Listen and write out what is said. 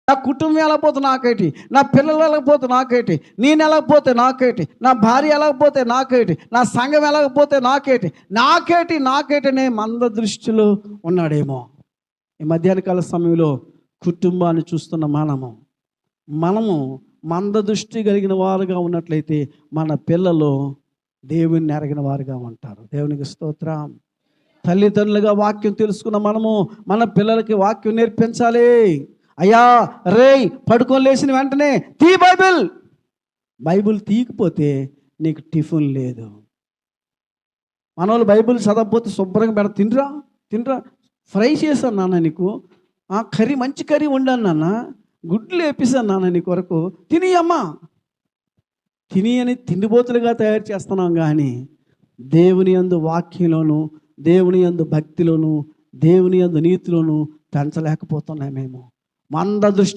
నా కుటుంబం వెళ్ళకపోతే నాకేటి, నా పిల్లలు వెళ్ళకపోతే నాకేటి, నేను వెళ్ళకపోతే నాకేటి, నా భార్య వెళ్ళకపోతే నాకేటి, నా సంఘం వెళ్ళకపోతే నాకేటి అనే మంద దృష్టిలో ఉన్నాడేమో. ఈ మధ్యాహ్న కాల సమయంలో కుటుంబాన్ని చూస్తున్న మనము మంద దృష్టి కలిగిన వారుగా ఉన్నట్లయితే మన పిల్లలు దేవుణ్ణి ఎరగిన వారుగా ఉంటారు. దేవునికి స్తోత్రం. తల్లిదండ్రులుగా వాక్యం తెలుసుకున్న మనము మన పిల్లలకి వాక్యం నేర్పించాలి. అయ్యా రేయ్ పడుకొని లేచిన వెంటనే తీ బైబిల్ తీయకపోతే నీకు టిఫిన్ లేదు. మనోళ్ళు బైబిల్ చదవకపోతే శుభ్రంగా తినరా ఫ్రై చేశాను నాన్న నీకు, కర్రీ మంచి కర్రీ వండాను నాన్న, గుడ్లు వేపిస్తాను నాన్న నీ కొరకు, తినియమ్మా తిని అని తిండిపోతులుగా తయారు చేస్తున్నాం. కానీ దేవుని యందు వాక్యంలోను, దేవుని యందు భక్తిలోను, దేవుని యందు నీతిలోను పెంచలేకపోతున్నాం. మేము మంద దృష్టి